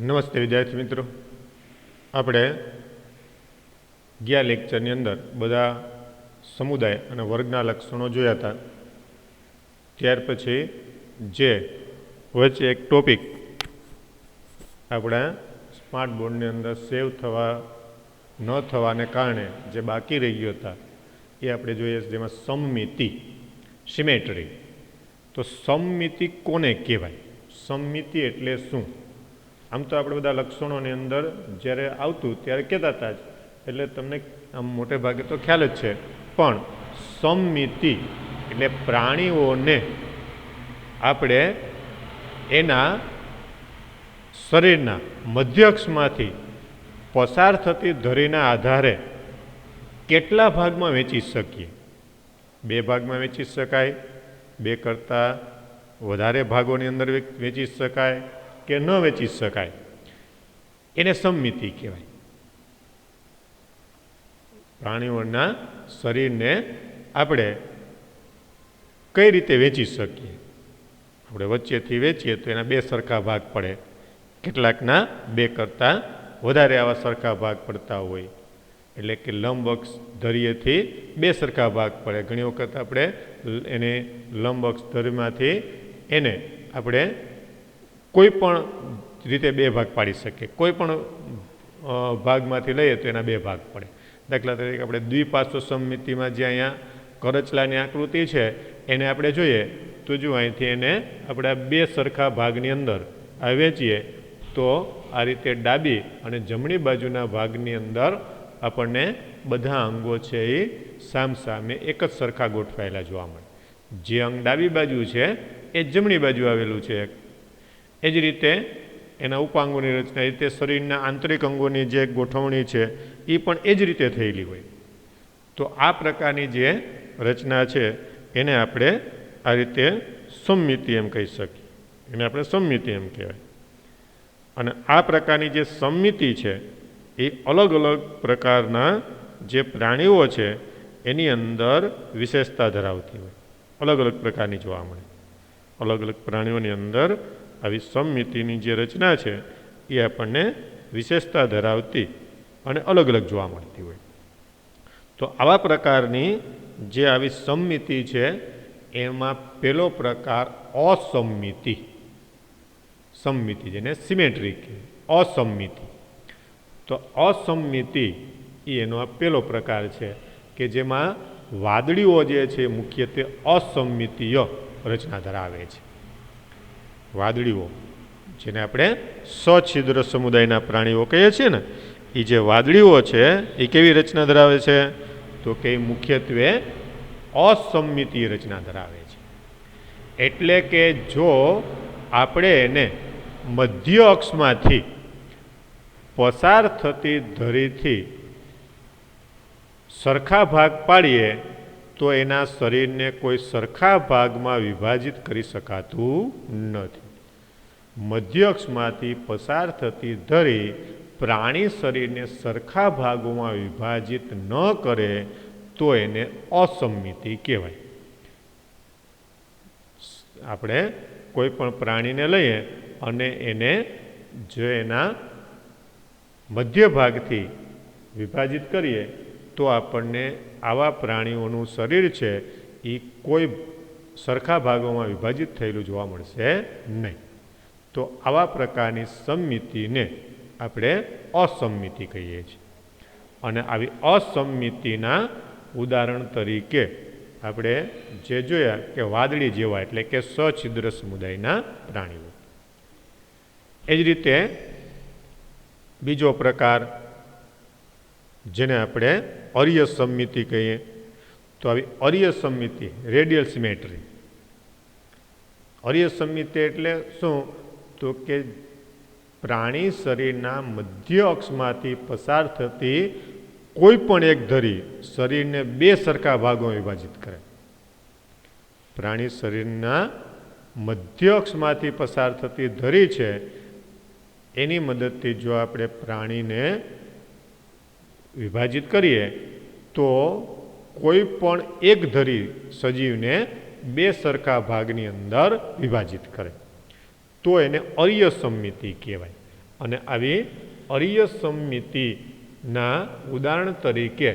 નમસ્તે વિદ્યાર્થી મિત્રો, આપણે ગયા લેક્ચરની અંદર બધા સમુદાય અને વર્ગના લક્ષણો જોયા હતા. ત્યાર પછી જે વચ્ચે એક ટોપિક આપણા સ્માર્ટ બોર્ડની અંદર સેવ થવા ન થવાને કારણે જે બાકી રહી ગયો હતા એ આપણે જોઈએ, જેમાં સમમિતિ, સિમેટ્રી. તો સમમિતિ કોને કહેવાય? સમમિતિ એટલે શું? આમ તો આપણે બધા લક્ષણોની અંદર જ્યારે આવતું ત્યારે કહેતા હતા જ, એટલે તમને આમ મોટે ભાગે તો ખ્યાલ જ છે. પણ સમમિતિ એટલે પ્રાણીઓને આપણે એના શરીરના મધ્યક્ષમાંથી પસાર થતી ધરીના આધારે કેટલા ભાગમાં વહેંચી શકીએ? 2 ભાગમાં વહેંચી શકાય, 2 કરતાં વધારે ભાગોની અંદર વહેંચી શકાય કે ન વેચી શકાય, એને સમમિતિ કહેવાય. પ્રાણીઓના શરીરને આપણે કઈ રીતે વેચી શકીએ? આપણે વચ્ચેથી વેચીએ તો એના 2 સરખા ભાગ પડે, કેટલાકના 2 કરતાં વધારે આવા સરખા ભાગ પડતા હોય, એટલે કે લંબઅક્ષ ધરીએથી 2 સરખા ભાગ પડે. ઘણી વખત આપણે એને લંબઅક્ષ ધરીમાંથી એને આપણે કોઈ પણ રીતે 2 ભાગ પાડી શકીએ. કોઈ પણ ભાગમાંથી લઈએ તો એના 2 ભાગ પડે. દાખલા તરીકે આપણે દ્વિપાર્શ્વ સમમિતિમાં જે અહીંયા કરચલાની આકૃતિ છે એને આપણે જોઈએ તો જો અહીંથી એને આપણે 2 સરખા ભાગની અંદર આ વેચીએ તો આ રીતે ડાબી અને જમણી બાજુના ભાગની અંદર આપણને બધા અંગો છે એ સામસામે એક જ સરખા ગોઠવાયેલા જોવા મળે. જે અંગ ડાબી બાજુ છે એ જમણી બાજુ આવેલું છે. એ જ રીતે એના ઉપાંગોની રચના, એ રીતે શરીરના આંતરિક અંગોની જે ગોઠવણી છે એ પણ એ જ રીતે થયેલી હોય. તો આ પ્રકારની જે રચના છે એને આપણે આ રીતે સમમિતિ એમ કહી શકીએ. એને આપણે સમમિતિ એમ કહેવાય. અને આ પ્રકારની જે સમમિતિ છે એ અલગ અલગ પ્રકારના જે પ્રાણીઓ છે એની અંદર વિશેષતા ધરાવતી હોય, અલગ અલગ પ્રકારની જોવા મળે. અલગ અલગ પ્રાણીઓની અંદર આવી સમમિતિની જે રચના છે એ આપણને વિશેષતા ધરાવતી અને અલગ અલગ જોવા મળતી હોય. તો આવા પ્રકારની જે આવી સમમિતિ છે એમાં પહેલો પ્રકાર અસમમિતિ. સમમિતિ જેને સિમેટ્રી કહે, અસમમિતિ. તો અસમમિતિ એ એનો આ પહેલો પ્રકાર છે કે જેમાં વાદળીઓ જે છે મુખ્યત્વે અસમમિતિય રચના ધરાવે છે. વાદળીઓ જેને આપણે સછિદ્ર સમુદાયના પ્રાણીઓ કહીએ છીએ ને, એ જે વાદળીઓ છે એ કેવી રચના ધરાવે છે? તો કે મુખ્યત્વે અસમમિતિય રચના ધરાવે છે. એટલે કે જો આપણે એને મધ્ય અક્ષમાંથી પસાર થતી ધરીથી સરખા ભાગ પાડીએ તો એના શરીરને કોઈ સરખા ભાગમાં વિભાજિત કરી શકાતું નથી. મધ્યક્ષમાંથી પસાર થતી ધરી પ્રાણી શરીરને સરખા ભાગોમાં વિભાજિત ન કરે તો એને અસમમિતિ કહેવાય. આપણે કોઈ પણ પ્રાણીને લઈએ અને એને જો એના મધ્ય ભાગથી વિભાજિત કરીએ તો આપણને આવા પ્રાણીઓનું શરીર છે એ કોઈ સરખા ભાગોમાં વિભાજિત થયેલું જોવા મળશે નહીં. તો આવા પ્રકારની સમમિતિને આપણે અસમમિતિ કહીએ છીએ. અને આવી અસમમિતિના ઉદાહરણ તરીકે આપણે જે જોયા કે વાદળી જેવા, એટલે કે સછિદ્ર સમુદાયના પ્રાણીઓ. એ જ રીતે બીજો પ્રકાર જેને આપણે અર્ય સમમિતિ કહીએ, તો આવી અર્ય સમમિતિ, રેડિયલ સિમેટ્રી. અર્ય સમમિતિ એટલે શું? તો કે પ્રાણી શરીરના મધ્ય અક્ષમાંથી પસાર થતી કોઈ પણ એક ધરી શરીરને 2 સરખા ભાગોમાં વિભાજિત કરે. પ્રાણી શરીરના મધ્ય અક્ષમાંથી પસાર થતી ધરી છે એની મદદથી જો આપણે પ્રાણીને વિભાજિત કરીએ તો કોઈ પણ એક ધરી સજીવને 2 સરખા ભાગની અંદર વિભાજિત કરે તો એને અર્ય સમમિતિ કહેવાય. અને આવી અરીય સમમિતિના ઉદાહરણ તરીકે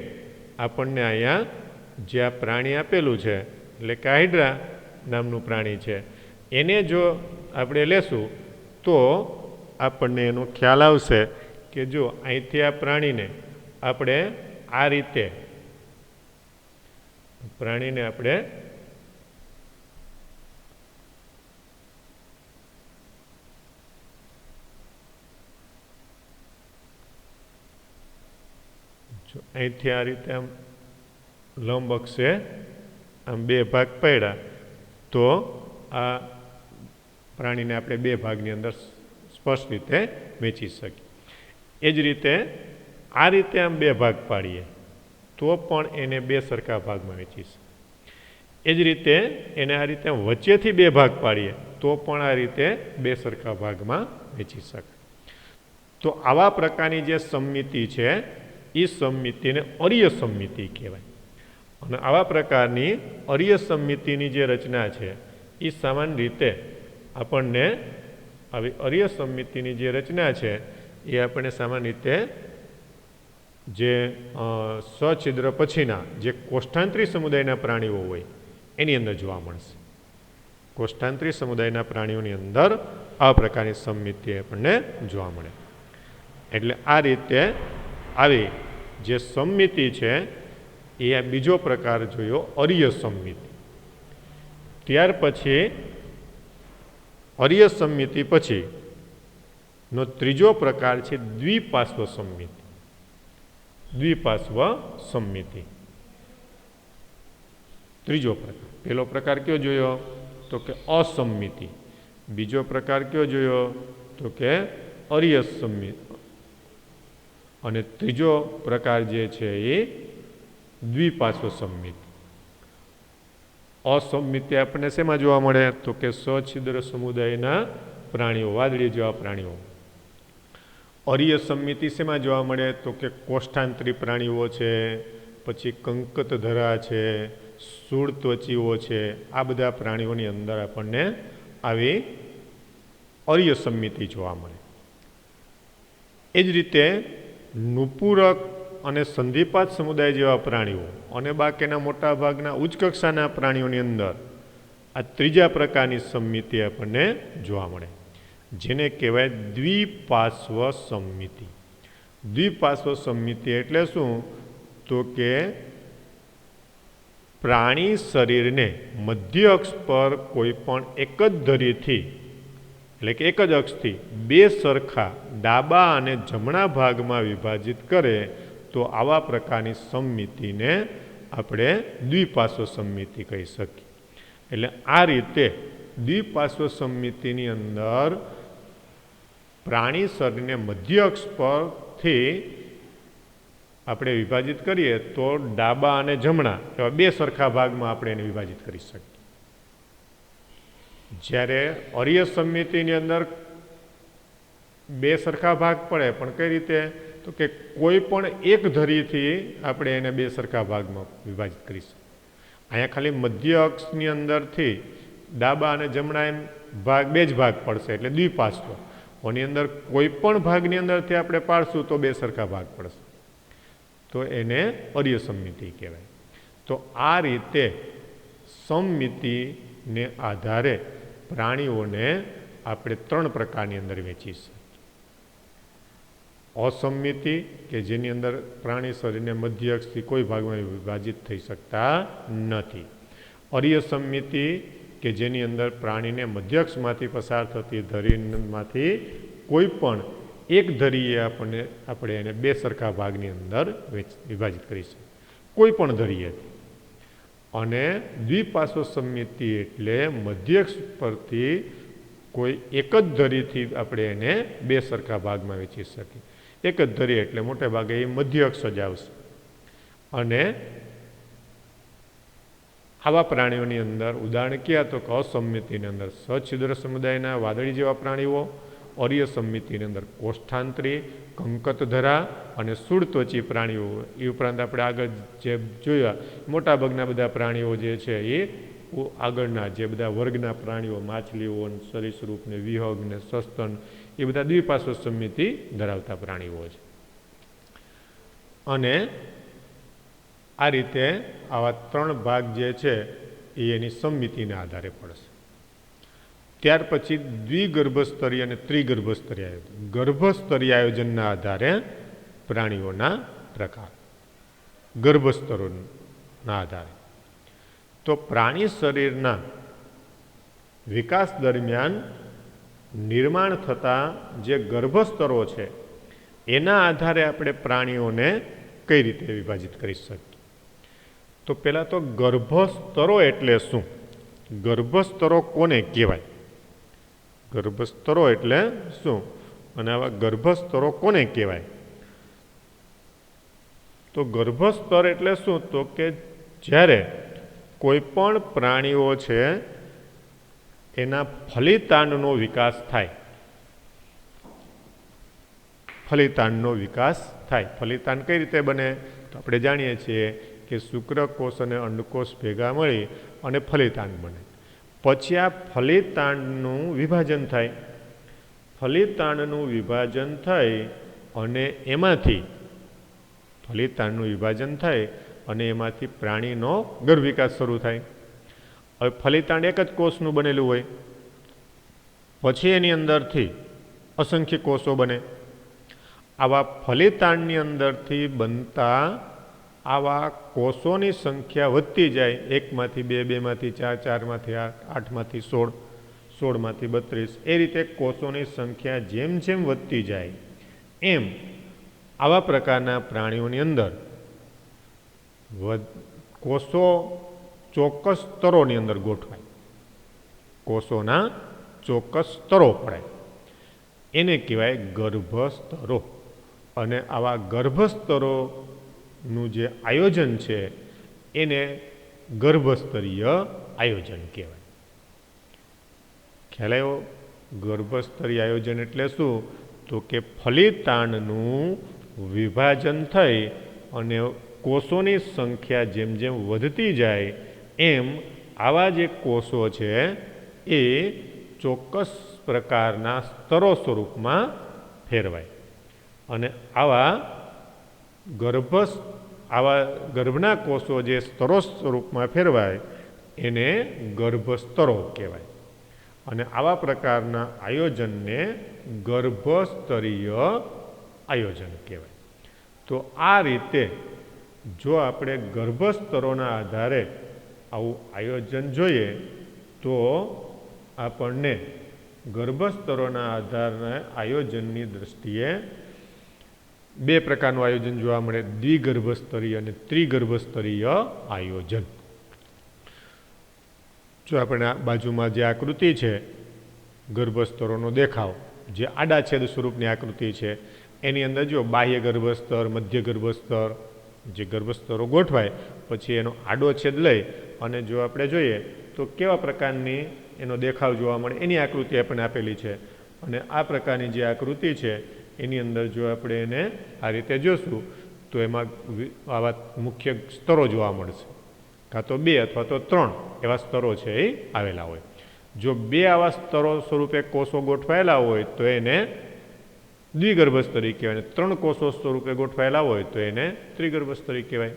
આપણને અહીંયા જે આ પ્રાણી આપેલું છે એટલે કે હાઇડ્રા નામનું પ્રાણી છે, એને જો આપણે લેશું તો આપણને એનો ખ્યાલ આવશે કે જો અહીંથી આ પ્રાણીને આપણે આ રીતે અહીંથી આ રીતે આમ લંબ અક્ષે આમ બે ભાગ પડ્યા તો આ પ્રાણીને આપણે બે ભાગની અંદર સ્પષ્ટ રીતે વેચી શકીએ. એ જ રીતે આ રીતે આમ બે ભાગ પાડીએ તો પણ એને બે સરખા ભાગમાં વેચી શકીએ. એ જ રીતે એને આ રીતે વચ્ચેથી બે ભાગ પાડીએ તો પણ આ રીતે બે સરખા ભાગમાં વેચી શકાય. તો આવા પ્રકારની જે સમમિતિ છે એ સમમિતિને અરીય સમમિતિ કહેવાય. અને આવા પ્રકારની અરીય સમમિતિની જે રચના છે એ સામાન્ય રીતે આપણને આવી અરીય સમમિતિની જે રચના છે એ આપણને સામાન્ય રીતે જે સછિદ્ર પછીના જે કોષ્ઠાંતરી સમુદાયના પ્રાણીઓ હોય એની અંદર જોવા મળશે. કોષ્ઠાંતરી સમુદાયના પ્રાણીઓની અંદર આ પ્રકારની સમમિતિ આપણને જોવા મળે. એટલે આ રીતે આવી જે સમમિતિ છે એ આ બીજો પ્રકાર જોયો અરીય સમમિતિ. ત્યાર પછી અરીય સમમિતિ પછીનો ત્રીજો પ્રકાર છે દ્વિપાર્શ્વ સમમિતિ. દ્વિપાર્શ્વ સમમિતિ ત્રીજો પ્રકાર. પહેલો પ્રકાર કયો જોયો તો કે અસમમિતિ. બીજો પ્રકાર કયો જોયો તો કે અરીય સમમિતિ. અને ત્રીજો પ્રકાર જે છે એ દ્વિપાર્શ્વ સમમિતિ. અસમમિતિ આપણને શેમાં જોવા મળે તો કે સછિદ્ર સમુદાયના પ્રાણીઓ, વાદળી જેવા પ્રાણીઓ. અરીય સમમિતિ શેમાં જોવા મળે તો કે કોષ્ઠાંતરી પ્રાણીઓ છે, પછી કંકતધરા છે, શૂળત્વચીઓ છે, આ બધા પ્રાણીઓની અંદર આપણને આવી અરીય સમમિતિ જોવા મળે. એ જ રીતે નુપૂરક અને સંધિપાત સમુદાય જેવા પ્રાણીઓ અને બાકીના મોટા ભાગના ઉચ્ચ કક્ષાના પ્રાણીઓની અંદર આ ત્રીજા પ્રકારની સમમિતિ આપણને જોવા મળે, જેને કહેવાય દ્વિપાર્શ્વ સમમિતિ. દ્વિપાર્શ્વ સમમિતિ એટલે શું તો કે પ્રાણી શરીરને મધ્ય અક્ષ પર કોઈ પણ એક જ ધરીથી એટલે કે એક જ અક્ષથી બે સરખા ડાબા અને જમણા ભાગમાં વિભાજિત કરે તો આવા પ્રકારની સમમિતિને આપણે દ્વિપાર્શ્વ સમમિતિ કહી શકીએ. એટલે આ રીતે દ્વિપાર્શ્વ સમમિતિની અંદર પ્રાણી શરીરને મધ્ય અક્ષ પરથી આપણે વિભાજિત કરીએ તો ડાબા અને જમણા એવા બે સરખા ભાગમાં આપણે એને વિભાજિત કરી શકીએ. જ્યારે અરીય સમમિતિની અંદર બે સરખા ભાગ પડે, પણ કઈ રીતે તો કે કોઈ પણ એક ધરીથી આપણે એને બે સરખા ભાગમાં વિભાજિત કરી શકીએ. અહીંયા ખાલી મધ્ય અક્ષની અંદરથી ડાબા અને જમણા એમ ભાગ બે જ ભાગ પડશે એટલે દ્વિપાર્શ્વ. એની અંદર કોઈ પણ ભાગની અંદરથી આપણે પાડશું તો બે સરખા ભાગ પડશે, તો એને અરીય સમમિતિ કહેવાય. તો આ રીતે સમમિતિને આધારે પ્રાણીઓને આપણે ત્રણ પ્રકારની અંદર વેચી શકીએ. અસમમિતિ કે જેની અંદર પ્રાણી શરીરને મધ્ય અક્ષથી કોઈ ભાગમાં વિભાજિત થઈ શકતા નથી. અરીય સમમિતિ કે જેની અંદર પ્રાણીને મધ્ય અક્ષમાંથી પસાર થતી ધરીમાંથી કોઈ પણ એક ધરીએ આપણે એને બે સરખા ભાગની અંદર વિભાજિત કરી શકીએ, કોઈ પણ ધરીએથી. અને દ્વિપાર્શ્વ સમમિતિ એટલે મધ્ય અક્ષ પરથી કોઈ એક જ ધરીથી આપણે એને બે સરખા ભાગમાં વેચી શકીએ. એક જ ધરી એટલે મોટે ભાગે એ મધ્ય અક્ષ જ આવશે. અને આવા પ્રાણીઓની અંદર ઉદાહરણ ક્યાં તો કે અસમમિતિની અંદર સછિદ્ર સમુદાયના વાદળી જેવા પ્રાણીઓ, અરીય સમમિતિની અંદર કોષ્ઠાંતરી, કંકતધરા અને શૂળત્વચી પ્રાણીઓ. એ ઉપરાંત આપણે આગળ જે જોયા મોટાભાગના બધા પ્રાણીઓ જે છે એ આગળના જે બધા વર્ગના પ્રાણીઓ, માછલીઓ, સરીસૃપ ને વિહંગ ને સસ્તન, એ બધા દ્વિપાર્શ્વ સંમિતિ ધરાવતા પ્રાણીઓ છે. અને આ રીતે આવા 3 ભાગ જે છે એ એની સંમિતિના આધારે પડશે. ત્યાર પછી દ્વિગર્ભસ્તરીય અને ત્રિગર્ભસ્તરીય આયોજન. ગર્ભસ્તરીય આયોજનના આધારે પ્રાણીઓના પ્રકાર, ગર્ભસ્તરોના આધારે. તો પ્રાણી શરીરના વિકાસ દરમિયાન નિર્માણ થતા જે ગર્ભસ્તરો છે એના આધારે આપણે પ્રાણીઓને કઈ રીતે વિભાજિત કરી શકીએ. તો પહેલાં તો ગર્ભસ્તરો એટલે શું? ગર્ભસ્તરો કોને કહેવાય? ગર્ભસ્તરો એટલે શું અને આવા ગર્ભસ્તરો કોને કહેવાય? તો ગર્ભસ્તર એટલે શું? તો કે જ્યારે કોઈ પણ પ્રાણીઓ છે એના ફલિતાંડનો વિકાસ થાય. ફલિતાંડનો વિકાસ થાય. ફલિતાંડ કઈ રીતે બને? તો આપણે જાણીએ છીએ કે શુક્રકોષ અને અંડકોષ ભેગા મળી અને ફલિતાંડ બને. પછી આ ફલિતાંડનું વિભાજન થાય. ફલિતાંડનું વિભાજન થાય અને એમાંથી ફલિતાંડનું વિભાજન થાય અને એમાંથી પ્રાણીનો ગર્ભ વિકાસ શરૂ થાય. હવે ફલિતાંડ એક જ કોષનું બનેલું હોય, પછી એની અંદરથી અસંખ્ય કોષો બને. આવા ફલિતાંડની અંદરથી બનતા આવા કોષોની સંખ્યા વધતી જાય. 1માંથી 2, 2માંથી 4, 4માંથી 8, 8માંથી 16, 16માંથી 32, એ રીતે કોષોની સંખ્યા જેમ જેમ વધતી જાય એમ આવા પ્રકારના પ્રાણીઓની અંદર કોષો ચોક્કસ સ્તરોની અંદર ગોઠવાય. કોષોના ચોક્કસ સ્તરો પડે, એને કહેવાય ગર્ભસ્તરો. અને આવા ગર્ભસ્તરોનું જે આયોજન છે એને ગર્ભસ્તરીય આયોજન કહેવાય. ખ્યાલ આવ્યો? ગર્ભસ્તરીય આયોજન એટલે શું? તો કે ફલિતાંડનું વિભાજન થઈ અને કોષોની સંખ્યા જેમ જેમ વધતી જાય એમ આવા જે કોષો છે એ ચોક્કસ પ્રકારના સ્તરો સ્વરૂપમાં ફેરવાય. અને આવા ગર્ભના કોષો જે સ્તરો સ્વરૂપમાં ફેરવાય એને ગર્ભસ્તરો કહેવાય. અને આવા પ્રકારના આયોજનને ગર્ભસ્તરીય આયોજન કહેવાય. તો આ રીતે જો આપણે ગર્ભસ્તરોના આધારે આવું આયોજન જોઈએ તો આપણને ગર્ભસ્તરોના આધારના આયોજનની દ્રષ્ટિએ 2 પ્રકારનું આયોજન જોવા મળે: દ્વિગર્ભસ્તરીય અને ત્રિગર્ભસ્તરીય આયોજન. જો આપણે આ બાજુમાં જે આકૃતિ છે ગર્ભસ્તરોનો દેખાવ, જે આડા છેદ સ્વરૂપની આકૃતિ છે, એની અંદર જો બાહ્ય ગર્ભસ્તર, મધ્ય ગર્ભસ્તર, જે ગર્ભસ્તરો ગોઠવાય પછી એનો આડો છેદ લઈ અને જો આપણે જોઈએ તો કેવા પ્રકારની એનો દેખાવ જોવા મળે એની આકૃતિ આપણને આપેલી છે. અને આ પ્રકારની જે આકૃતિ છે એની અંદર જો આપણે એને આ રીતે જોશું તો એમાં આવા મુખ્ય સ્તરો જોવા મળશે. કાં તો 2 અથવા તો 3 એવા સ્તરો છે એ આવેલા હોય. જો 2 આવા સ્તરો સ્વરૂપે કોષો ગોઠવાયેલા હોય તો એને દ્વિગર્ભસ્તરી કહેવાય. 3 કોષો સ્વરૂપે ગોઠવાયેલા હોય તો એને ત્રિગર્ભસ્તરી કહેવાય.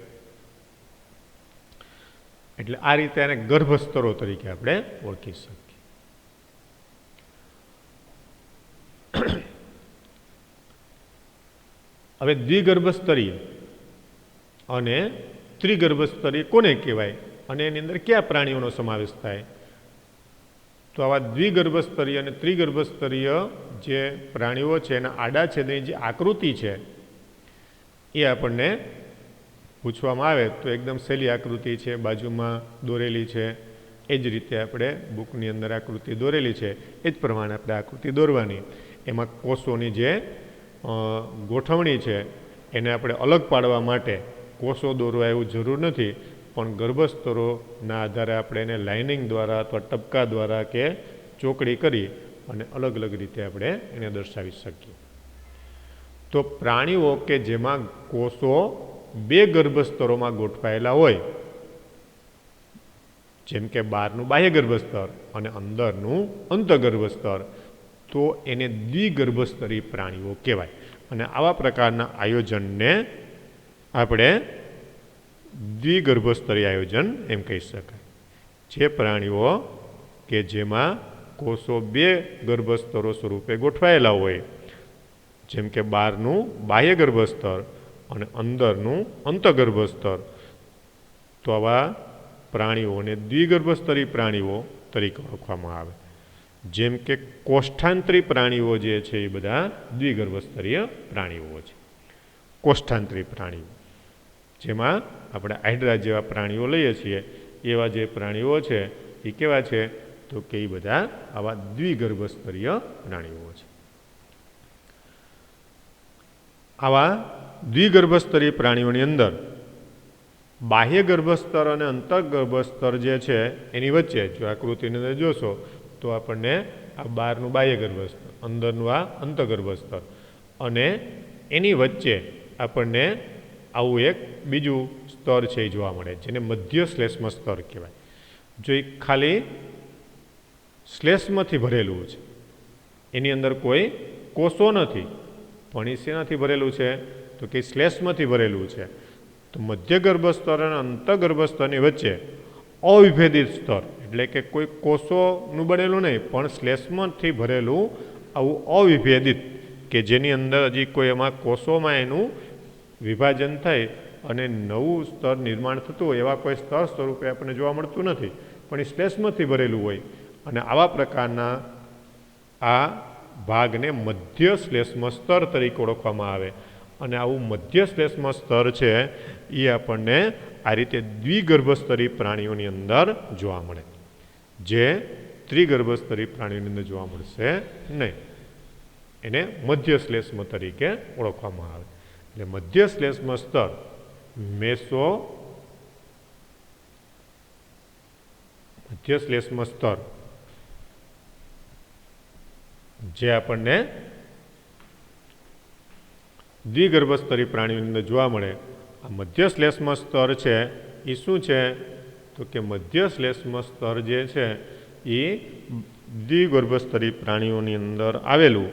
એટલે આ રીતે એને ગર્ભસ્તરો તરીકે આપણે ઓળખી શકીએ. હવે દ્વિગર્ભસ્તરીય અને ત્રિગર્ભસ્તરીય કોને કહેવાય અને એની અંદર કયા પ્રાણીઓનો સમાવેશ થાય? તો આવા દ્વિગર્ભસ્તરીય અને ત્રિગર્ભસ્તરીય જે પ્રાણીઓ છે એના આડા છેદની જે આકૃતિ છે એ આપણને પૂછવામાં આવે તો એકદમ સહેલી આકૃતિ છે, બાજુમાં દોરેલી છે. એ જ રીતે આપણે બુકની અંદર આકૃતિ દોરેલી છે એ જ પ્રમાણે આપણે આકૃતિ દોરવાની. એમાં કોષોની જે ગોઠવણી છે એને આપણે અલગ પાડવા માટે કોષો દોરવા એવું જરૂર નથી, પણ ગર્ભસ્તરોના આધારે આપણે એને લાઇનિંગ દ્વારા અથવા ટપકા દ્વારા કે ચોકડી કરી અને અલગ અલગ રીતે આપણે એને દર્શાવી શકીએ. તો પ્રાણીઓ કે જેમાં કોષો 2 ગર્ભસ્તરોમાં ગોઠવાયેલા હોય જેમ કે બહારનું બાહ્ય ગર્ભસ્તર અને અંદરનું અંતઃગર્ભસ્તર, તો એને દ્વિગર્ભસ્તરી પ્રાણીઓ કહેવાય. અને આવા પ્રકારના આયોજનને આપણે દ્વિગર્ભસ્તરી આયોજન એમ કહી શકાય. જે પ્રાણીઓ કે જેમાં કોષો બે ગર્ભસ્તરો સ્વરૂપે ગોઠવાયેલા હોય, જેમ કે બહારનું બાહ્ય ગર્ભસ્તર અને અંદરનું અંતઃગર્ભસ્તર, તો આવા પ્રાણીઓને દ્વિગર્ભસ્તરી પ્રાણીઓ તરીકે ઓળખવામાં આવે. જેમ કે કોષ્ઠાંતરી પ્રાણીઓ જે છે એ બધા દ્વિગર્ભસ્તરીય પ્રાણીઓ છે. કોષ્ઠાંતરી પ્રાણીઓ જેમાં આપણે હાઇડ્રા જેવા પ્રાણીઓ લઈએ છીએ, એવા જે પ્રાણીઓ છે એ કેવા છે? તો કે એ બધા આવા દ્વિગર્ભસ્તરીય પ્રાણીઓ છે. આવા દ્વિગર્ભસ્તરીય પ્રાણીઓની અંદર બાહ્ય ગર્ભસ્તર અને અંતઃગર્ભસ્તર જે છે એની વચ્ચે જો આકૃતિની અંદર જોશો તો આપણને આ બહારનું બાહ્ય ગર્ભસ્તર, અંદરનું આ અંતઃગર્ભસ્તર, અને એની વચ્ચે આપણને આવું એક બીજું સ્તર છે એ જોવા મળે, જેને મધ્ય શ્લેષ્મ સ્તર કહેવાય. જો એ ખાલી શ્લેષ્મથી ભરેલું છે, એની અંદર કોઈ કોષો નથી, પણ એ શેનાથી ભરેલું છે? તો કે શ્લેષ્મથી ભરેલું છે. તો મધ્ય ગર્ભસ્તર અને અંતઃગર્ભસ્તરની વચ્ચે અવિભેદિત સ્તર, એટલે કે કોઈ કોષોનું બનેલું નહીં પણ શ્લેષ્મથી ભરેલું આવું અવિભેદિત, કે જેની અંદર હજી કોઈ એમાં કોષોમાં એનું વિભાજન થઈ અને નવું સ્તર નિર્માણ થતું હોય એવા કોઈ સ્તર સ્વરૂપે આપણને જોવા મળતું નથી, પણ એ શ્લેષ્મથી ભરેલું હોય. અને આવા પ્રકારના આ ભાગને મધ્ય શ્લેષ્મ સ્તર તરીકે ઓળખવામાં આવે. અને આવું મધ્ય શ્લેષ્મ સ્તર છે એ આપણને આ રીતે દ્વિગર્ભસ્તરી પ્રાણીઓની અંદર જોવા મળે, જે ત્રિગર્ભસ્તરી પ્રાણીઓની અંદર જોવા મળશે નહીં. એને મધ્ય શ્લેષ્મ તરીકે ઓળખવામાં આવે. એટલે મધ્ય શ્લેષ્મ સ્તર મધ્ય શ્લેષ્મ સ્તર જે આપણને દ્વિગર્ભસ્તરી પ્રાણીઓની અંદર જોવા મળે, આ મધ્ય શ્લેષ્મ સ્તર છે એ શું છે? તો કે મધ્ય શ્લેષ્મ સ્તર જે છે એ દ્વિગર્ભસ્તરી પ્રાણીઓની અંદર આવેલું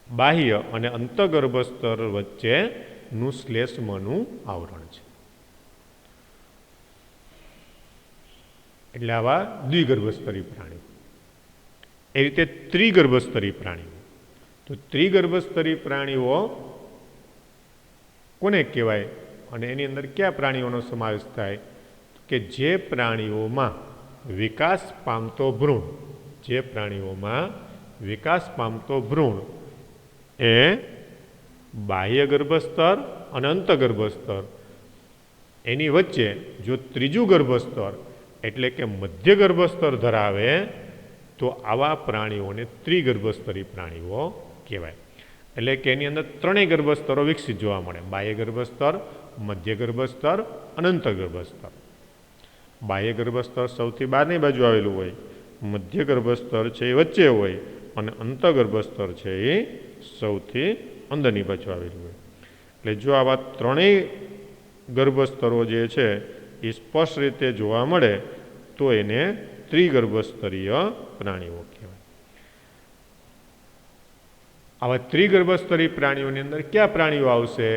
બાહ્ય અને અંતઃગર્ભસ્તર વચ્ચેનું શ્લેષ્મનું આવરણ છે. એટલે આવા દ્વિગર્ભસ્તરી પ્રાણીઓ. એ રીતે ત્રિગર્ભસ્તરી પ્રાણીઓ, તો ત્રિગર્ભસ્તરી પ્રાણીઓ કોને કહેવાય અને એની અંદર કયા પ્રાણીઓનો સમાવેશ થાય? કે જે પ્રાણીઓમાં વિકાસ પામતો ભ્રૂણ, જે પ્રાણીઓમાં વિકાસ પામતો ભ્રૂણ એ બાહ્ય ગર્ભસ્તર અને અંતઃગર્ભસ્તર એની વચ્ચે જો ત્રીજું ગર્ભસ્તર એટલે કે મધ્ય ગર્ભસ્તર ધરાવે, તો આવા પ્રાણીઓને ત્રિગર્ભસ્તરી પ્રાણીઓ કહેવાય. એટલે કે એની અંદર ત્રણેય ગર્ભસ્તરો વિકસિત જોવા મળે: બાહ્ય ગર્ભસ્તર, મધ્ય ગર્ભસ્તર અને અંતઃગર્ભસ્તર. બાહ્ય ગર્ભસ્તર સૌથી બહારની બાજુ આવેલું હોય, મધ્ય ગર્ભસ્તર છે એ વચ્ચે હોય અને અંતઃગર્ભસ્તર છે એ સૌથી અંદરની બાજુ આવેલું હોય. એટલે જો આવા ત્રણેય ગર્ભસ્તરો જે છે એ સ્પષ્ટ રીતે જોવા મળે તો એને ત્રિગર્ભસ્તરીય પ્રાણીઓ કહેવાય. આવા ત્રિગર્ભસ્તરી પ્રાણીઓની અંદર કયા પ્રાણીઓ આવશે?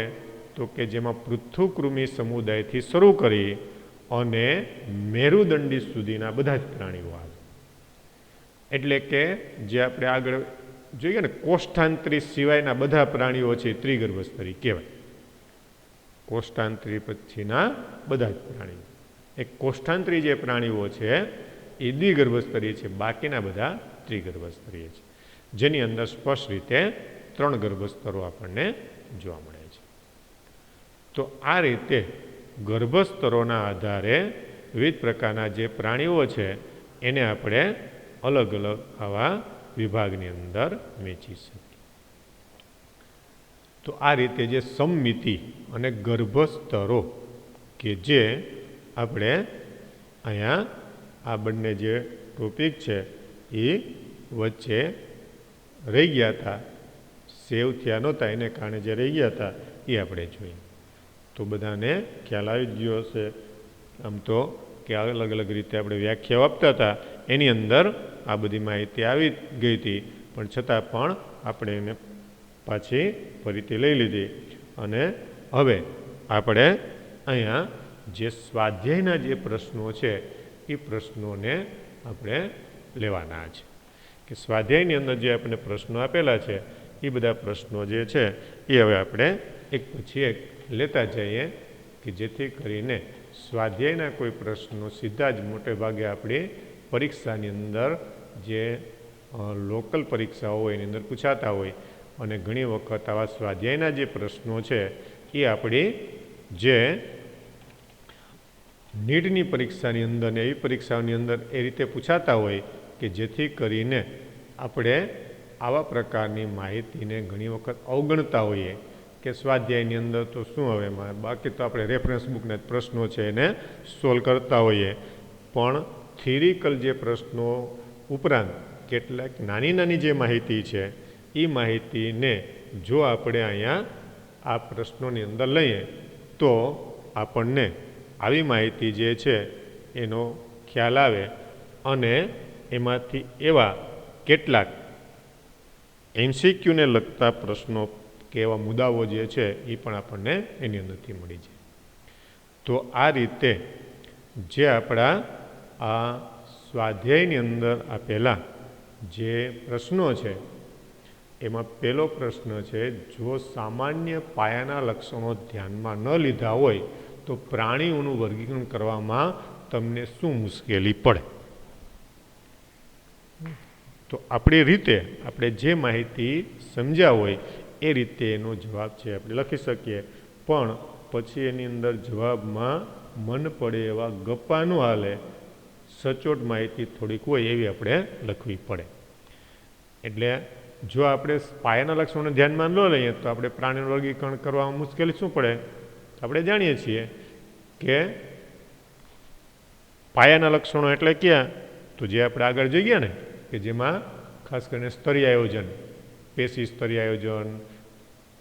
તો કે જેમાં પૃથુકૃમિ સમુદાયથી શરૂ કરી અને મેરુદંડી સુધીના બધા જ પ્રાણીઓ આવે. એટલે કે જે આપણે આગળ જોઈએ ને, કોષ્ઠાંતરી સિવાયના બધા પ્રાણીઓ છે ત્રિગર્ભસ્તરી કહેવાય. કોષ્ઠાંતરી પછીના બધા જ પ્રાણીઓ. એ કોષ્ઠાંતરી જે પ્રાણીઓ છે એ દ્વિગર્ભસ્તરીય છે, બાકીના બધા ત્રિગર્ભસ્તરીય છે, જેની અંદર સ્પષ્ટ રીતે ત્રણ ગર્ભસ્તરો આપણને જોવા મળે છે. તો આ રીતે ગર્ભસ્તરોના આધારે વિવિધ પ્રકારના જે પ્રાણીઓ છે એને આપણે અલગ અલગ આવા વિભાગની અંદર વહેંચી શકીએ. તો આ રીતે જે સમમિતિ અને ગર્ભસ્તરો કે જે આપણે અહીંયા આ બંને જે ટોપિક છે એ વચ્ચે રહી ગયા હતા, સેવ થયા નહોતા એને કારણે જે રહી ગયા હતા એ આપણે જોઈએ. તો બધાને ખ્યાલ આવી ગયો હશે આમ તો કે અલગ અલગ રીતે આપણે વ્યાખ્યાઓ આપતા હતા એની અંદર આ બધી માહિતી આવી ગઈ હતી, પણ છતાં પણ આપણે એને પાછી ફરીથી લઈ લીધી. અને હવે આપણે અહીંયા જે સ્વાધ્યાયના જે પ્રશ્નો છે એ પ્રશ્નોને આપણે લેવાના છે. કે સ્વાધ્યાયની અંદર જે આપણે પ્રશ્નો આપેલા છે એ બધા પ્રશ્નો જે છે એ હવે આપણે એક પછી એક લેતા જઈએ, કે જેથી કરીને સ્વાધ્યાયના કોઈ પ્રશ્નો સીધા જ મોટે ભાગે આપણી પરીક્ષાની અંદર જે લોકલ પરીક્ષાઓ હોય એની અંદર પૂછાતા હોય, અને ઘણી વખત આવા સ્વાધ્યાયના જે પ્રશ્નો છે એ આપણી જે નીટની પરીક્ષાની અંદર ને એવી પરીક્ષાઓની અંદર એ રીતે પૂછાતા હોય કે જેથી કરીને આપણે આવા પ્રકારની માહિતીને ઘણી વખત અવગણતા હોઈએ કે સ્વાધ્યાયની અંદર તો શું હવે બાકી તો આપણે રેફરન્સ બુકના જ પ્રશ્નો છે એને સોલ્વ કરતા હોઈએ, પણ થિયરિકલ જે પ્રશ્નો ઉપરાંત કેટલાક નાની નાની જે માહિતી છે એ માહિતીને જો આપણે અહીંયા આ પ્રશ્નોની અંદર લઈએ તો આપણને આવી માહિતી જે છે એનો ખ્યાલ આવે, અને એમાંથી એવા કેટલાક MCQને લગતા પ્રશ્નો કે એવા મુદ્દાઓ જે છે એ પણ આપણને એની અંદરથી મળી જાય. તો આ રીતે જે આપણા આ સ્વાધ્યાયની અંદર આપેલા જે પ્રશ્નો છે એમાં પહેલો પ્રશ્ન છે, જો સામાન્ય પાયાના લક્ષણો ધ્યાનમાં ન લીધા હોય તો પ્રાણીઓનું વર્ગીકરણ કરવામાં તમને શું મુશ્કેલી પડે? તો આપણી રીતે આપણે જે માહિતી સમજ્યા હોય એ રીતે એનો જવાબ છે આપણે લખી શકીએ, પણ પછી એની અંદર જવાબમાં મન પડે એવા ગપ્પા ન હાલે, સચોટ માહિતી થોડીક હોય એવી આપણે લખવી પડે. એટલે જો આપણે પાયાના લક્ષણોને ધ્યાનમાં ન લઈએ તો આપણે પ્રાણીનું વર્ગીકરણ કરવામાં મુશ્કેલી શું પડે? આપણે જાણીએ છીએ કે પાયાના લક્ષણો એટલે ક્યાં, તો જે આપણે આગળ જોઈ ગયા ને કે જેમાં ખાસ કરીને સ્તરીય આયોજન, પેશી સ્તરીય આયોજન,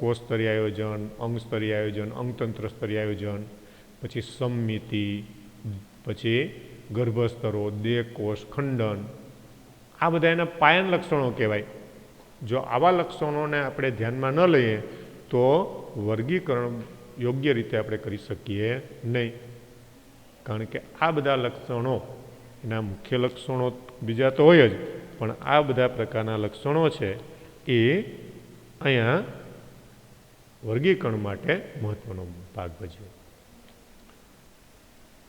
કોષ સ્તરીય આયોજન, અંગ સ્તરીય આયોજન, અંગતંત્ર સ્તરીય આયોજન, પછી સમમિતિ, પછી ગર્ભસ્તરો, દેહકોષ, ખંડન, આ બધા એના પાયાના લક્ષણો કહેવાય. જો આવા લક્ષણોને આપણે ધ્યાનમાં ન લઈએ તો વર્ગીકરણ યોગ્ય રીતે આપણે કરી શકીએ નહીં, કારણ કે આ બધા લક્ષણો એના મુખ્ય લક્ષણો બીજા તો હોય જ, પણ આ બધા પ્રકારના લક્ષણો છે એ અહીંયા વર્ગીકરણ માટે મહત્વનો ભાગ ભજવે.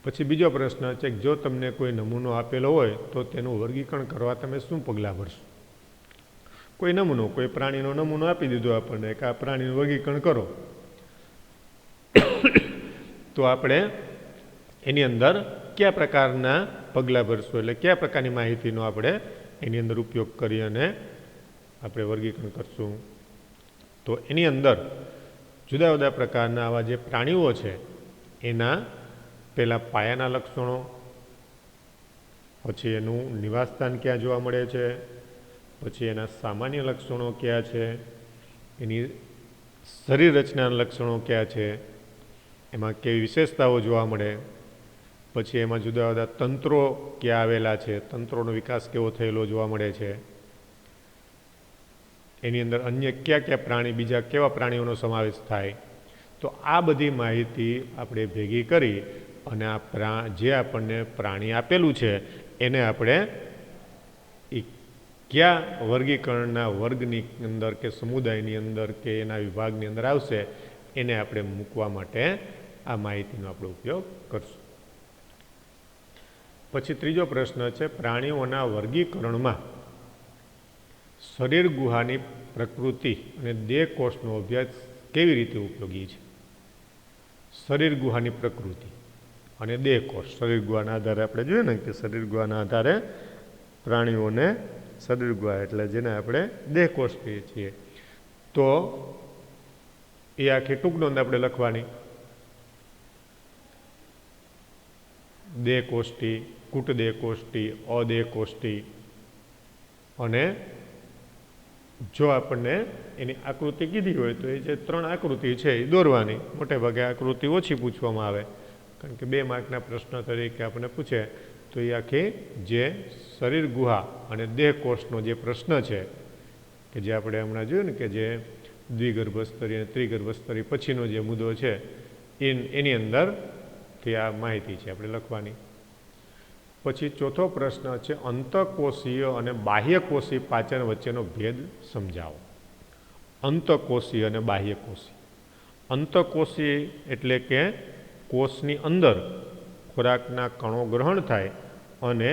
પછી બીજો પ્રશ્ન છે કે જો તમને કોઈ નમૂનો આપેલો હોય તો તેનું વર્ગીકરણ કરવા તમે શું પગલાં ભરશો? કોઈ નમૂનો, કોઈ પ્રાણીનો નમૂનો આપી દીધો આપણને કે આ પ્રાણીનું વર્ગીકરણ કરો, તો આપણે એની અંદર કયા પ્રકારના પગલાં ભરશું, એટલે કયા પ્રકારની માહિતીનો આપણે એની અંદર ઉપયોગ કરી અને આપણે વર્ગીકરણ કરશું? તો એની અંદર જુદા જુદા પ્રકારના આવા જે પ્રાણીઓ છે એના પહેલાં પાયાના લક્ષણો, પછી એનું નિવાસસ્થાન ક્યાં જોવા મળે છે, પછી એના સામાન્ય લક્ષણો કયા છે, એની શરીર રચનાના લક્ષણો કયા છે, એમાં કેવી વિશેષતાઓ જોવા મળે, પછી એમાં જુદા જુદા તંત્રો ક્યાં આવેલા છે, તંત્રોનો વિકાસ કેવો થયેલો જોવા મળે છે, એની અંદર અન્ય કયા કયા પ્રાણી, બીજા કેવા પ્રાણીઓનો સમાવેશ થાય. તો આ બધી માહિતી આપણે ભેગી કરી અને આ જે આપણને પ્રાણી આપેલું છે એને આપણે કયા વર્ગીકરણના વર્ગની અંદર કે સમુદાયની અંદર કે એના વિભાગની અંદર આવશે એને આપણે મૂકવા માટે આ માહિતીનો આપણે ઉપયોગ કરશું. પછી ત્રીજો પ્રશ્ન છે, પ્રાણીઓના વર્ગીકરણમાં શરીર ગુહાની પ્રકૃતિ અને દેહકોષનો અભ્યાસ કેવી રીતે ઉપયોગી છે? શરીર ગુહાની પ્રકૃતિ અને દેહકોષ, શરીર ગુહાના આધારે આપણે જોઈએ ને કે શરીર ગુહાના આધારે પ્રાણીઓને શરીર ગુહા એટલે જેને આપણે દેહકોષ કહીએ છીએ, તો એ આખી ટૂંકનોંધ આપણે લખવાની. દેહકોષ્ઠી, કૂટદેહકોષ્ઠી, અદેહકોષ્ઠી, અને જો આપણને એની આકૃતિ કીધી હોય તો એ જે 3 આકૃતિ છે એ દોરવાની. મોટે ભાગે આકૃતિ ઓછી પૂછવામાં આવે, કારણ કે 2 માર્કના પ્રશ્ન તરીકે આપણને પૂછે તો એ આખી જે શરીર ગુહા અને દેહ કોષનો જે પ્રશ્ન છે કે જે આપણે હમણાં જોયું ને કે જે દ્વિગર્ભસ્તરી અને ત્રિગર્ભસ્તરી પછીનો જે મુદ્દો છે એની અંદરથી આ માહિતી છે આપણે લખવાની. પછી ચોથો પ્રશ્ન છે અંતઃકોષીય અને બાહ્યકોષી પાચન વચ્ચેનો ભેદ સમજાવો. અંતઃકોષીય અને બાહ્યકોષી. અંતઃકોષી એટલે કે કોષની અંદર ખોરાકના કણો ગ્રહણ થાય અને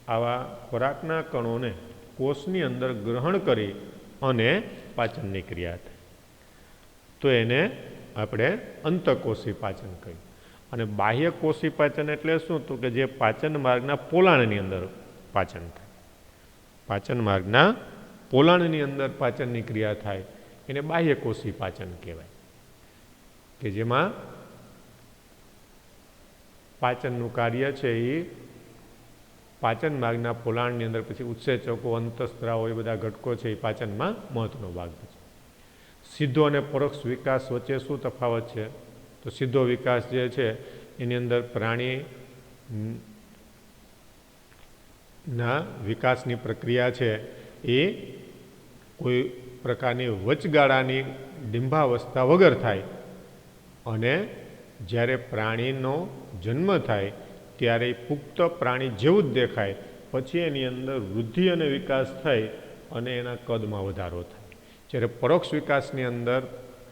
આવા ખોરાકના કણોને કોષની અંદર ગ્રહણ કરી અને પાચનની ક્રિયા થાય તો એને આપણે અંતઃકોષી પાચન કહીએ. અને બાહ્યકોષી પાચન એટલે શું? તો કે જે પાચન માર્ગના પોલાણની અંદર પાચન થાય. પાચન માર્ગના પોલાણની અંદર પાચનની ક્રિયા થાય એને બાહ્યકોષી પાચન કહેવાય, કે જેમાં પાચનનું કાર્ય છે એ પાચન માર્ગના પોલાણની અંદર પછી ઉત્સેચકો, અંતઃસ્ત્રાવો એ બધા ઘટકો છે એ પાચનમાં મહત્વનો ભાગ ભજવે. સીધો અને પરોક્ષ વિકાસ વચ્ચે શું તફાવત છે? તો સીધો વિકાસ જે છે એની અંદર પ્રાણીના વિકાસની પ્રક્રિયા છે એ કોઈ પ્રકારની વચગાળાની ડિંભાવસ્થા વગર થાય અને જ્યારે પ્રાણીનો જન્મ થાય ત્યારે પુખ્ત પ્રાણી જેવું જ દેખાય, પછી એની અંદર વૃદ્ધિ અને વિકાસ થઈ અને એના કદમાં વધારો થાય. જ્યારે પરોક્ષ વિકાસની અંદર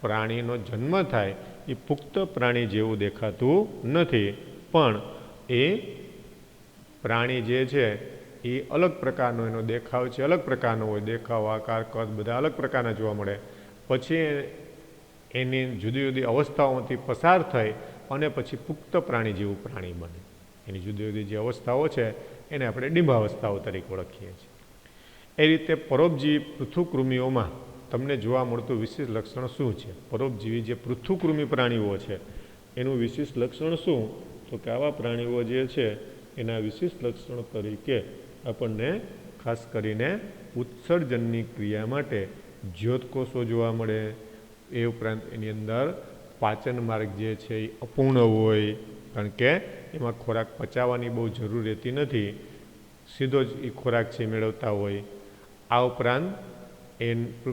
પ્રાણીનો જન્મ થાય એ પુખ્ત પ્રાણી જેવું દેખાતું નથી, પણ એ પ્રાણી જે છે એ અલગ પ્રકારનો એનો દેખાવ છે, અલગ પ્રકારનો હોય, દેખાવ, આકાર, કદ બધા અલગ પ્રકારના જોવા મળે. પછી એની જુદી જુદી અવસ્થાઓમાંથી પસાર થઈ અને પછી પુખ્ત પ્રાણી જેવું પ્રાણી બને. એની જુદી જુદી જે અવસ્થાઓ છે એને આપણે ડિંભાવસ્થાઓ તરીકે ઓળખીએ છીએ. એ રીતે પરોપજીવી પૃથુકૃમિઓમાં તમને જોવા મળતું વિશેષ લક્ષણ શું છે? પરોપજીવી જે પૃથુકૃમિ પ્રાણીઓ છે એનું વિશેષ લક્ષણ શું? તો કે આવા પ્રાણીઓ જે છે એના વિશેષ લક્ષણ તરીકે આપણને ખાસ કરીને ઉત્સર્જનની ક્રિયા માટે જ્યોતકોષો જોવા મળે. એ ઉપરાંત એની અંદર પાચન માર્ગ જે છે એ અપૂર્ણ હોય, કારણ કે એમાં ખોરાક પચાવવાની બહુ જરૂર રહેતી નથી, સીધો જ એ ખોરાક છે મેળવતા હોય. આ ઉપરાંત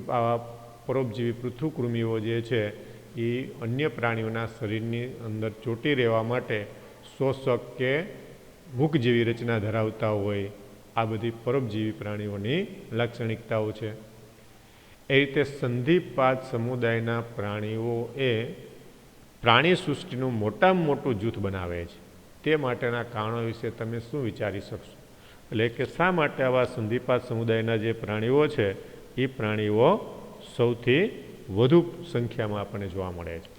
આવા પરોપજીવી પૃથુકૃમિઓ જે છે એ અન્ય પ્રાણીઓના શરીરની અંદર ચોંટી રહેવા માટે શોષક કે મૂક જેવી રચના ધરાવતા હોય. આ બધી પરોપજીવી પ્રાણીઓની લાક્ષણિકતાઓ છે. એ રીતે સંધિપાદ સમુદાયના પ્રાણીઓ એ પ્રાણી સૃષ્ટિનું મોટામાં મોટું જૂથ બનાવે છે. તે માટેના કારણો વિશે તમે શું વિચારી શકશો? એટલે કે શા માટે આવા સંધિપાદ સમુદાયના જે પ્રાણીઓ છે એ પ્રાણીઓ સૌથી વધુ સંખ્યામાં આપણને જોવા મળે છે?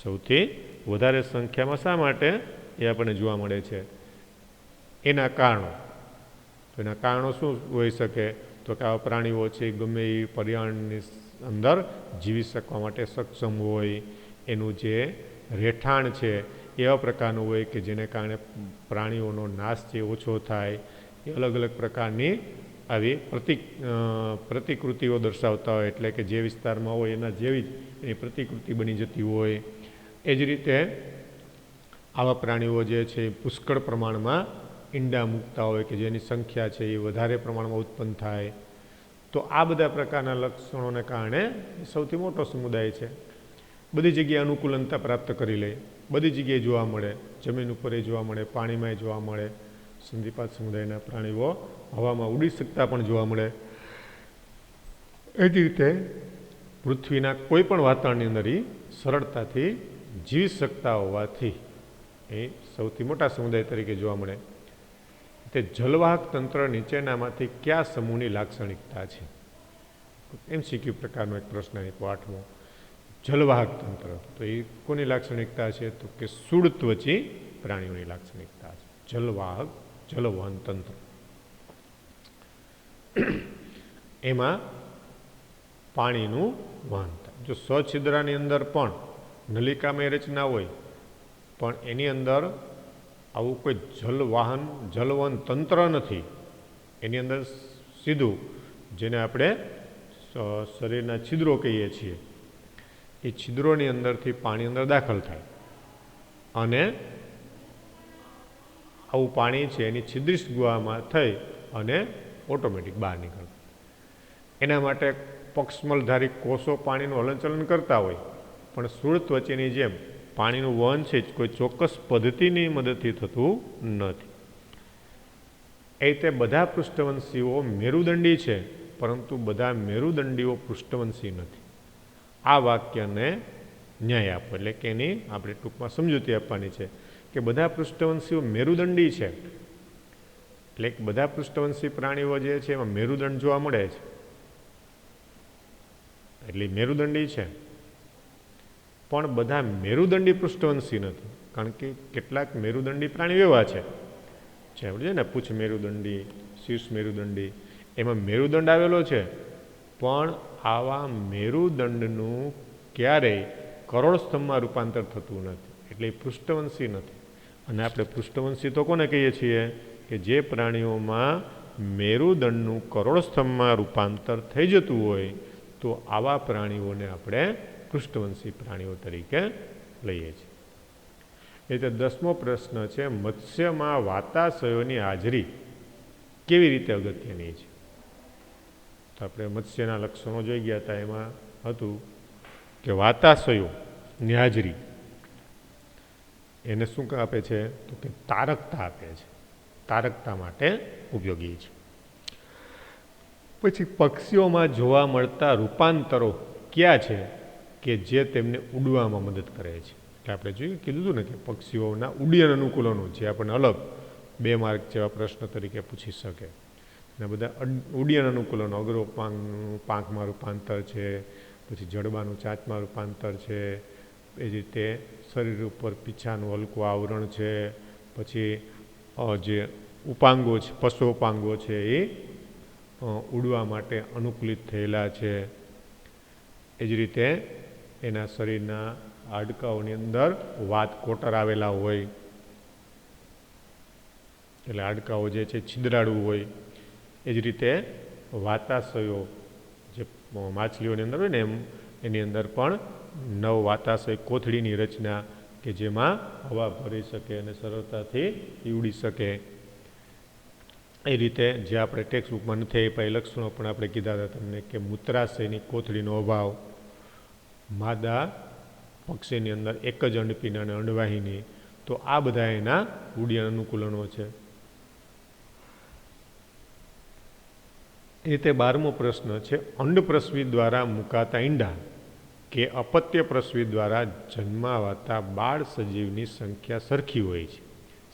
સૌથી વધારે સંખ્યામાં શા માટે એ આપણને જોવા મળે છે? એના કારણો. તો એના કારણો શું હોઈ શકે? તો કે આવા પ્રાણીઓ છે ગમે એ પર્યાવરણની અંદર જીવી શકવા માટે સક્ષમ હોય, એનું જે રહેઠાણ છે એવા પ્રકારનું હોય કે જેને કારણે પ્રાણીઓનો નાશ છે ઓછો થાય. એ અલગ અલગ પ્રકારની આવી પ્રતિકૃતિઓ દર્શાવતા હોય, એટલે કે જે વિસ્તારમાં હોય એના જેવી જ એની પ્રતિકૃતિ બની જતી હોય. એ જ રીતે આવા પ્રાણીઓ જે છે પુષ્કળ પ્રમાણમાં ઈંડા મૂકતા હોય કે જેની સંખ્યા છે એ વધારે પ્રમાણમાં ઉત્પન્ન થાય. તો આ બધા પ્રકારના લક્ષણોને કારણે સૌથી મોટો સમુદાય છે. બધી જગ્યાએ અનુકૂલનતા પ્રાપ્ત કરી લે, બધી જગ્યાએ જોવા મળે, જમીન ઉપર જોવા મળે, પાણીમાં જોવા મળે. સંધિપાદ સમુદાયના પ્રાણીઓ હવામાં ઉડી શકતા પણ જોવા મળે. એ જ રીતે પૃથ્વીના કોઈ પણ વાતાવરણની અંદર એ સરળતાથી જીવી શકતા હોવાથી એ સૌથી મોટા સમુદાય તરીકે જોવા મળે. તે જલવાહક તંત્ર નીચેનામાંથી કયા સમૂહની લાક્ષણિકતા છે? MCQ પ્રકારનો એક પ્રશ્ન આપ્યો 8મો. જલવાહક તંત્ર, તો એ કોની લાક્ષણિકતા છે? તો કે સુડત્વચી પ્રાણીઓની લાક્ષણિકતા છે. જલવાહક, જલવહન તંત્ર. એમાં પાણીનું વહન થાય. જો સછિદ્રાની અંદર પણ નલિકામય રચના હોય પણ એની અંદર આવું કોઈ જલવહન તંત્ર નથી, એની અંદર સીધું જેને આપણે શરીરના છિદ્રો કહીએ છીએ એ છિદ્રોની અંદરથી પાણી અંદર દાખલ થાય અને આવું પાણી છે એની છિદ્રિત ગુહામાં થઈ અને ઓટોમેટિક બહાર નીકળે. એના માટે પક્ષમલધારી કોષો પાણીનું હલનચલન કરતા હોય, પણ સ્થૂળ ત્વચેની જેમ પાણીનું વહન છે કોઈ ચોક્કસ પદ્ધતિની મદદથી થતું નથી. એ રીતે બધા પૃષ્ઠવંશીઓ મેરુદંડી છે, પરંતુ બધા મેરુદંડીઓ પૃષ્ઠવંશી નથી. આ વાક્યને ન્યાય આપો, એટલે કે એની આપણે ટૂંકમાં સમજૂતી આપવાની છે કે બધા પૃષ્ઠવંશીઓ મેરુદંડી છે, એટલે બધા પૃષ્ઠવંશી પ્રાણીઓ જે છે એમાં મેરુદંડ જોવા મળે છે, એટલે મેરુદંડી છે. પણ બધા મેરુદંડી પૃષ્ઠવંશી નથી, કારણ કે કેટલાક મેરુદંડી પ્રાણીઓ એવા છે આપણે છે ને પૂછ મેરુદંડી, શીર્ષ મેરુદંડી, એમાં મેરુદંડ આવેલો છે, પણ આવા મેરુદંડનું ક્યારેય કરોડ સ્તંભમાં રૂપાંતર થતું નથી, એટલે એ પૃષ્ઠવંશી નથી. અને આપણે પૃષ્ઠવંશી તો કોને કહીએ છીએ કે જે પ્રાણીઓમાં મેરુદંડનું કરોડ સ્તંભમાં રૂપાંતર થઈ જતું હોય, તો આવા પ્રાણીઓને આપણે પૃષ્ઠવંશી પ્રાણીઓ તરીકે લઈએ છીએ. એટલે 10મો પ્રશ્ન છે, મત્સ્યમાં વાતાશયોની હાજરી કેવી રીતે અગત્યની છે? તો આપણે મત્સ્યના લક્ષણો જોઈ ગયા હતા, એમાં હતું કે વાતાશયોની હાજરી એને શું આપે છે તો કે તારકતા આપે છે, તારકતા માટે ઉપયોગી છે. પછી પક્ષીઓમાં જોવા મળતા રૂપાંતરો ક્યાં છે કે જે તેમને ઉડવામાં મદદ કરે છે? એટલે આપણે જોયું કીધું હતું ને કે પક્ષીઓના ઉડ્ડયન અનુકૂલનો જે આપણને અલગ 2 માર્ક જેવા પ્રશ્ન તરીકે પૂછી શકે. અને બધા ઉડ્ડયન અનુકૂલનો અગ્રો પાંખમાં રૂપાંતર છે, પછી જડબાનું ચાંચમાં રૂપાંતર છે, એ જ રીતે શરીર ઉપર પીછાનું હલકું આવરણ છે, પછી જે ઉપાંગો છે, પશોપાંગો છે એ ઉડવા માટે અનુકૂલિત થયેલા છે. એ જ રીતે એના શરીરના હાડકાઓની અંદર વાત કોટર આવેલા હોય, એટલે હાડકાઓ જે છે છિદ્રાળુ હોય. એ જ રીતે વાતાશયો જે માછલીઓની અંદર હોય ને એની અંદર પણ 9 વાતાશય કોથળીની રચના કે જેમાં હવા ભરી શકે અને સરળતાથી ઉડી શકે. એ રીતે જે આપણે ટેક્સ્ટ બુકમાં નથી આપ્યા એ લક્ષણો પણ આપણે કીધા હતા તમને કે મૂત્રાશયની કોથળીનો અભાવ, માદા પક્ષીની અંદર એક જ અંડપીંડ અને અંડવાહિની, તો આ બધા એના ઉડ્ડયન અનુકૂલનો છે. એ રીતે 12મો પ્રશ્ન છે, અંડપ્રસવી દ્વારા મુકાતા ઈંડા કે અપત્ય પ્રસવી દ્વારા જન્માવાતા બાળ સજીવની સંખ્યા સરખી હોય છે,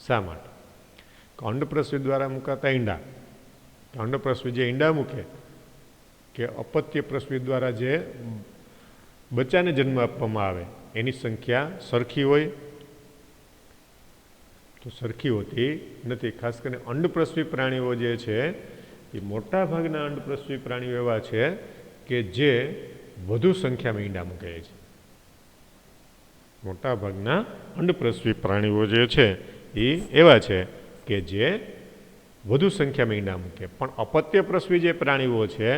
શા માટે? અંડપ્રસવી દ્વારા મુકાતા ઈંડા, અંડપ્રસવી જે ઈંડા મૂકે કે અપત્ય પ્રસવી દ્વારા જે બચ્ચાને જન્મ આપવામાં આવે એની સંખ્યા સરખી હોય? તો સરખી હોતી નથી. ખાસ કરીને અંડપ્રસવી પ્રાણીઓ જે છે એ મોટા ભાગના અંડપ્રસવી પ્રાણીઓ એવા છે કે જે વધુ સંખ્યામાં ઈંડા મૂકે છે. મોટા ભાગના અંડપ્રસવી પ્રાણીઓ જે છે એ એવા છે કે જે વધુ સંખ્યામાં ઈંડા મૂકે. પણ અપત્ય પ્રસવી જે પ્રાણીઓ છે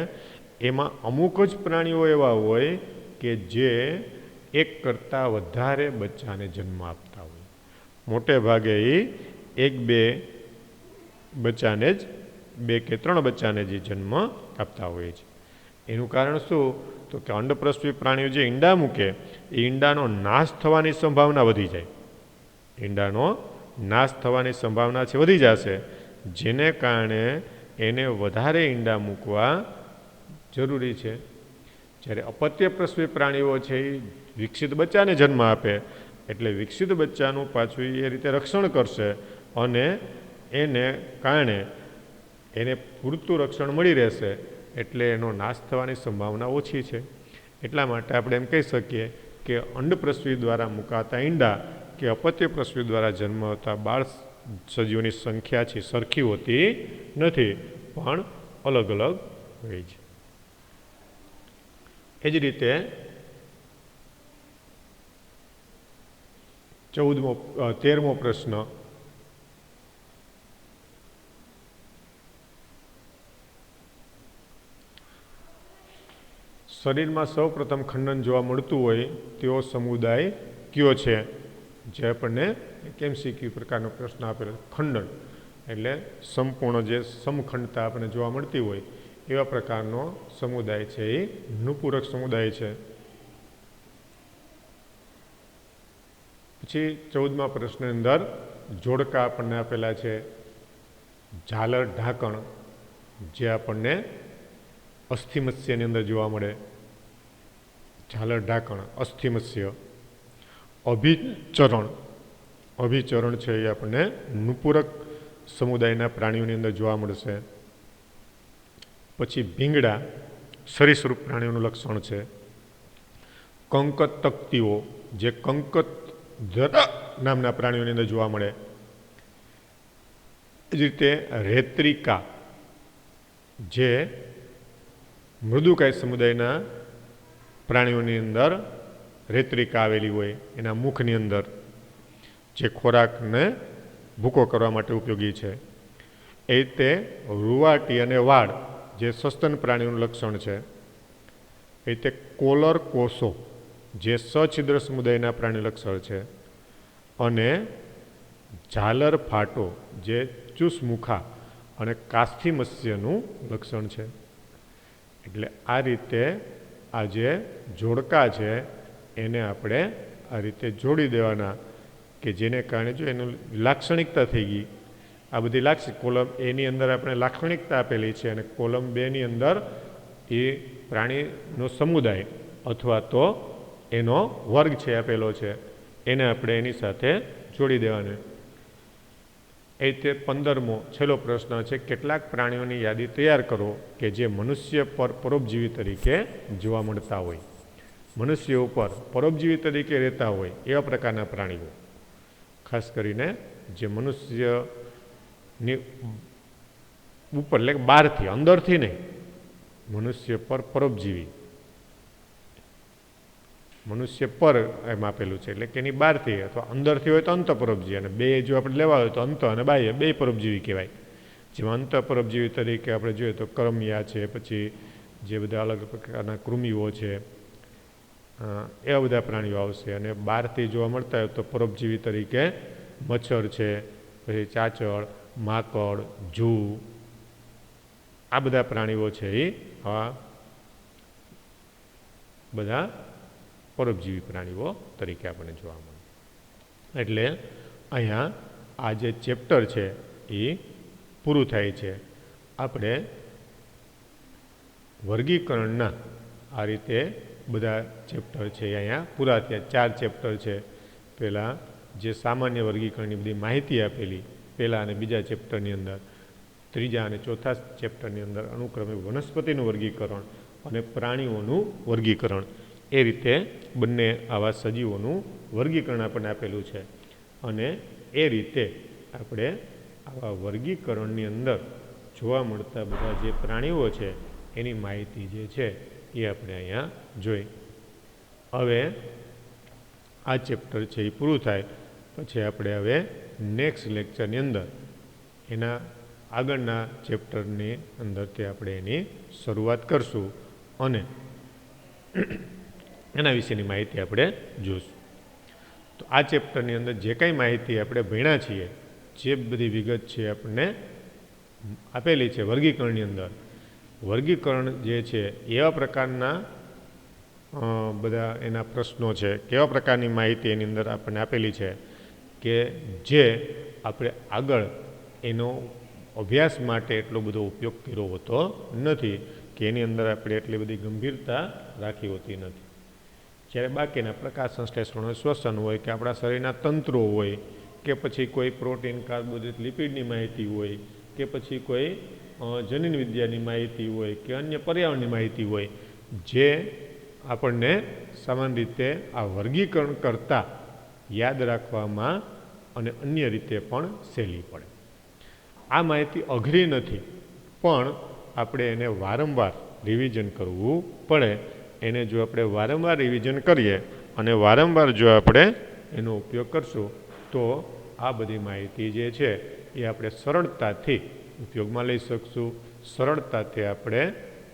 એમાં અમુક જ પ્રાણીઓ એવા હોય કે જે એક કરતાં વધારે બચ્ચાને જન્મ આપતા હોય. મોટે ભાગે એ 1-2 બચ્ચાને જ 2 કે 3 બચ્ચાને જે જન્મ આપતા હોય છે. એનું કારણ શું? તો કે અંડપ્રસવી પ્રાણીઓ જે ઈંડા મૂકે એ ઈંડાનો નાશ થવાની સંભાવના વધી જાય. ઈંડાનો નાશ થવાની સંભાવના છે વધી જશે, જેને કારણે એને વધારે ઈંડા મૂકવા જરૂરી છે. જ્યારે અપત્ય પ્રસવી પ્રાણીઓ છે એ વિકસિત બચ્ચાને જન્મ આપે, એટલે વિકસિત બચ્ચાનું પાછું એ રીતે રક્ષણ કરશે અને એને કારણે એને પૂરતું રક્ષણ મળી રહેશે, એટલે એનો નાશ થવાની સંભાવના ઓછી છે. એટલા માટે આપણે એમ કહી શકીએ કે અંડપ્રસવી દ્વારા મુકાતા ઈંડા કે અપત્ય પ્રસવી દ્વારા જન્મતા બાળ સજીવોની સંખ્યા છે સરખી હોતી નથી, પણ અલગ અલગ હોય છે. એ જ રીતે 13મો પ્રશ્ન, શરીરમાં સૌ પ્રથમ ખંડન જોવા મળતું હોય તેવો સમુદાય કયો છે? જે આપણને MCQ પ્રકારનો પ્રશ્ન આપેલો. ખંડન એટલે સંપૂર્ણ જે સમખંડતા આપણને જોવા મળતી હોય એવા પ્રકારનો સમુદાય છે એ નુપૂરક સમુદાય છે. પછી 14મા પ્રશ્નની અંદર જોડકા આપણને આપેલા છે. ઝાલર ઢાંકણ જે આપણને અસ્થિમત્સ્યની અંદર જોવા મળે. ઝાલર ઢાંકણ અસ્થિમત્સ્ય. અભિચરણ છે એ આપણને નુપૂરક સમુદાયના પ્રાણીઓની અંદર જોવા મળશે. પછી ભીંગડા સરીસૃપ પ્રાણીઓનું લક્ષણ છે. કંકત તકતીઓ જે કંકત નામના પ્રાણીઓની અંદર જોવા મળે. એ જ રીતે રેત્રિકા જે મૃદુકાય સમુદાયના પ્રાણીઓની અંદર રેત્રિકા આવેલી હોય એના મુખની અંદર, જે ખોરાકને ભૂકો કરવા માટે ઉપયોગી છે. એ રીતે રૂવાટી અને વાળ જે સસ્તન પ્રાણીઓનું લક્ષણ છે. એ રીતે કોલર કોષો જે સછિદ્ર સમુદાયના પ્રાણી લક્ષણ છે. અને ઝાલર ફાટો જે ચુસમુખા અને કાસ્થિમત્સ્યનું લક્ષણ છે. એટલે આ રીતે આ જે જોડકા છે એને આપણે આ રીતે જોડી દેવાના કે જેને કારણે જો એનું લાક્ષણિકતા થઈ ગઈ. આ બધી કોલમ એની અંદર આપણે લાક્ષણિકતા આપેલી છે અને કોલમ 2ની અંદર એ પ્રાણીનો સમુદાય અથવા તો એનો વર્ગ છે આપેલો છે એને આપણે એની સાથે જોડી દેવાને. એ રીતે 15મો છેલ્લો પ્રશ્ન છે. કેટલાક પ્રાણીઓની યાદી તૈયાર કરો કે જે મનુષ્ય પર પરોપજીવી તરીકે જોવા મળતા હોય. મનુષ્ય ઉપર પરોપજીવી તરીકે રહેતા હોય એવા પ્રકારના પ્રાણીઓ, ખાસ કરીને જે મનુષ્યની ઉપર એટલે બહારથી, અંદરથી નહીં, મનુષ્ય પર પરોપજીવી, મનુષ્ય પર એમ આપેલું છે એટલે કે એની બહારથી અથવા અંદરથી હોય તો અંત પરોપજીવી, અને બે જો આપણે લેવા હોય તો અંત અને બાહ્ય બે પરોપજીવી કહેવાય. જેમાં અંત પરોપજીવી તરીકે આપણે જોઈએ તો કરમિયા છે, પછી જે બધા અલગ પ્રકારના કૃમિઓ છે, એવા બધા પ્રાણીઓ આવશે. અને બહારથી જોવા મળતા હોય તો પરોપજીવી તરીકે મચ્છર છે, પછી ચાચળ, માકડ, જૂ, આ બધા પ્રાણીઓ છે એ આ બધા પરોપજીવી પ્રાણીઓ તરીકે આપણને જોવા મળે. એટલે અહીંયા આ જે ચેપ્ટર છે એ પૂરું થાય છે. આપણે વર્ગીકરણના આ રીતે બધા ચેપ્ટર છે એ અહીંયા પૂરા થયા. 4 ચેપ્ટર છે. પહેલાં જે સામાન્ય વર્ગીકરણની બધી માહિતી આપેલી પહેલાં અને બીજા ચેપ્ટરની અંદર, ત્રીજા અને ચોથા ચેપ્ટરની અંદર અનુક્રમે વનસ્પતિનું વર્ગીકરણ અને પ્રાણીઓનું વર્ગીકરણ, એ રીતે બંને આવા સજીવોનું વર્ગીકરણ આપણને આપેલું છે. અને એ રીતે આપણે આવા વર્ગીકરણની અંદર જોવા મળતા બધા જે પ્રાણીઓ છે એની માહિતી જે છે એ આપણે અહીંયા જોઈ. હવે આ ચેપ્ટર છે એ પૂરું થાય પછી આપણે હવે નેક્સ્ટ લેક્ચરની અંદર એના આગળના ચેપ્ટરની અંદરથી આપણે એની શરૂઆત કરશું અને એના વિશેની માહિતી આપણે જોઈશું. તો આ ચેપ્ટરની અંદર જે કંઈ માહિતી આપણે ભણ્યા છીએ, જે બધી વિગત છે આપણને આપેલી છે વર્ગીકરણની અંદર, વર્ગીકરણ જે છે એવા પ્રકારના બધા એના પ્રશ્નો છે, કેવા પ્રકારની માહિતી એની અંદર આપણને આપેલી છે કે જે આપણે આગળ એનો અભ્યાસ માટે એટલો બધો ઉપયોગ કર્યો હોતો નથી, કે એની અંદર આપણે એટલી બધી ગંભીરતા રાખી હોતી નથી. જ્યારે બાકીના પ્રકાશ સંશ્લેષણ, શ્વસન હોય કે આપણા શરીરના તંત્રો હોય કે પછી કોઈ પ્રોટીન, કાર્બોહાઈડ્રેટ, લિપિડની માહિતી હોય કે પછી કોઈ જનીન વિદ્યાની માહિતી હોય કે અન્ય પર્યાવરણની માહિતી હોય, જે આપણને સામાન્ય રીતે આ વર્ગીકરણ કરતાં યાદ રાખવામાં અને અન્ય રીતે પણ સહેલી પડે. આ માહિતી અઘરી નથી, પણ આપણે એને વારંવાર રિવિઝન કરવું પડે. એને જો આપણે વારંવાર રિવિઝન કરીએ અને વારંવાર જો આપણે એનો ઉપયોગ કરશું તો આ બધી માહિતી જે છે એ આપણે સરળતાથી ઉપયોગમાં લઈ શકશું. સરળતાથી આપણે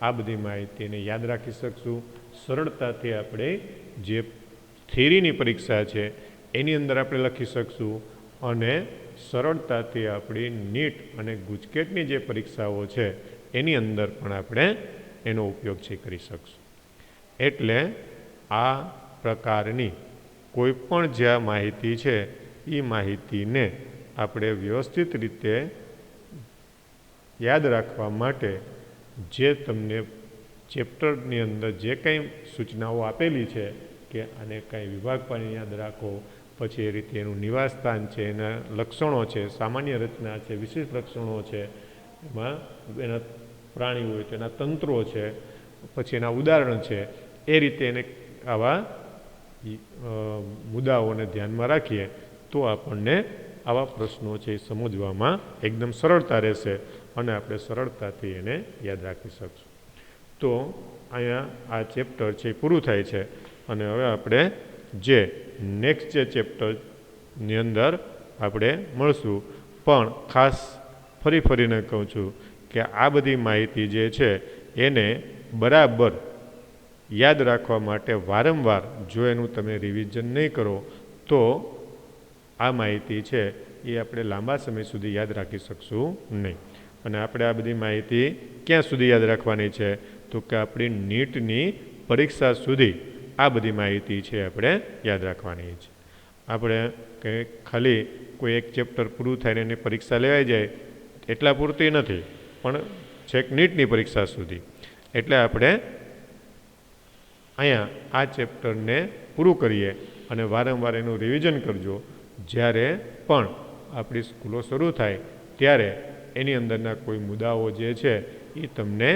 આ બધી માહિતીને યાદ રાખી શકશું. સરળતાથી આપણે જે થિયરીની પરીક્ષા છે એની અંદર આપણે લખી શકશું અને સરળતાથી આપણી નીટ અને ગુજકેટની જે પરીક્ષાઓ છે એની અંદર પણ આપણે એનો ઉપયોગ છે કરી શકશું. એટલે આ પ્રકારની કોઈ પણ જે માહિતી છે એ માહિતીને આપણે વ્યવસ્થિત રીતે યાદ રાખવા માટે જે તમને ચેપ્ટરની અંદર જે કંઈ સૂચનાઓ આપેલી છે કે આને કાંઈ વિભાગ પાડીને યાદ રાખો, પછી એ રીતે એનું નિવાસસ્થાન છે, એના લક્ષણો છે, સામાન્ય રચના છે, વિશિષ્ટ લક્ષણો છે, એમાં એના પ્રાણીઓ હોય તો એના તંત્રો છે, પછી એના ઉદાહરણ છે, એ રીતે એને આવા મુદ્દાઓને ધ્યાનમાં રાખીએ તો આપણને આવા પ્રશ્નો છે એ સમજવામાં એકદમ સરળતા રહેશે અને આપણે સરળતાથી એને યાદ રાખી શકશું. તો અહીંયા આ ચેપ્ટર છે એ પૂરું થાય છે અને હવે આપણે જે નેક્સ્ટ જે ચેપ્ટરની અંદર આપણે મળશું. પણ ખાસ ફરીને કહું છું કે આ બધી માહિતી જે છે એને બરાબર યાદ રાખવા માટે વારંવાર જો એનું તમે રિવિઝન નહીં કરો તો આ માહિતી છે એ આપણે લાંબા સમય સુધી યાદ રાખી શકશું નહીં. અને આપણે આ બધી માહિતી ક્યાં સુધી યાદ રાખવાની છે તો કે આપણી નીટની પરીક્ષા સુધી આ બધી માહિતી છે આપણે યાદ રાખવાની છે. આપણે કે ખાલી કોઈ એક ચેપ્ટર પૂરું થાય ને એની પરીક્ષા લેવાઈ જાય એટલા પૂરતી નથી, પણ છેક નીટની પરીક્ષા સુધી. એટલે આપણે અહીંયા આ ચેપ્ટરને પૂરું કરીએ અને વારંવાર એનું રિવિઝન કરજો. જ્યારે પણ આપણી સ્કૂલો શરૂ થાય ત્યારે એની અંદરના કોઈ મુદ્દાઓ જે છે એ તમને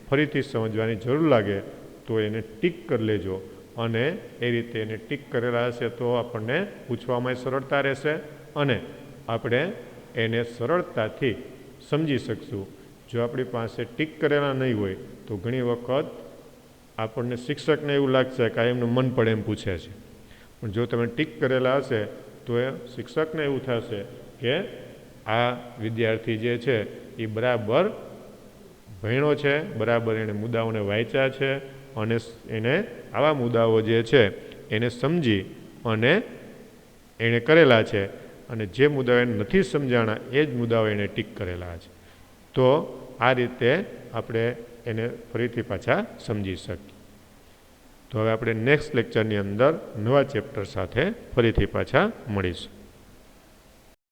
ફરીથી સમજવાની જરૂર લાગે તો એને ટીક કરી લેજો અને એ રીતે એને ટીક કરેલા હશે તો આપણને પૂછવામાં સરળતા રહેશે અને આપણે એને સરળતાથી સમજી શકશું. જો આપણી પાસે ટીક કરેલા નહીં હોય તો ઘણી વખત આપણને શિક્ષકને એવું લાગશે કે આ એમનું મન પડે એમ પૂછે છે, પણ જો તમે ટીક કરેલા હશે તો એ શિક્ષકને એવું થશે કે આ વિદ્યાર્થી જે છે એ બરાબર ભણ્યો છે, બરાબર એણે મુદ્દાઓને વાંચ્યા છે અને એને આવા મુદ્દાઓ જે છે એને સમજી અને એણે કરેલા છે અને જે મુદ્દાઓ એને નથી સમજાણા એ જ મુદ્દાઓ એણે ટીક કરેલા છે. તો આ રીતે આપણે એને ફરીથી પાછા સમજી શકીએ. તો હવે આપણે નેક્સ્ટ લેક્ચરની અંદર નવા ચેપ્ટર સાથે ફરીથી પાછા મળીશું.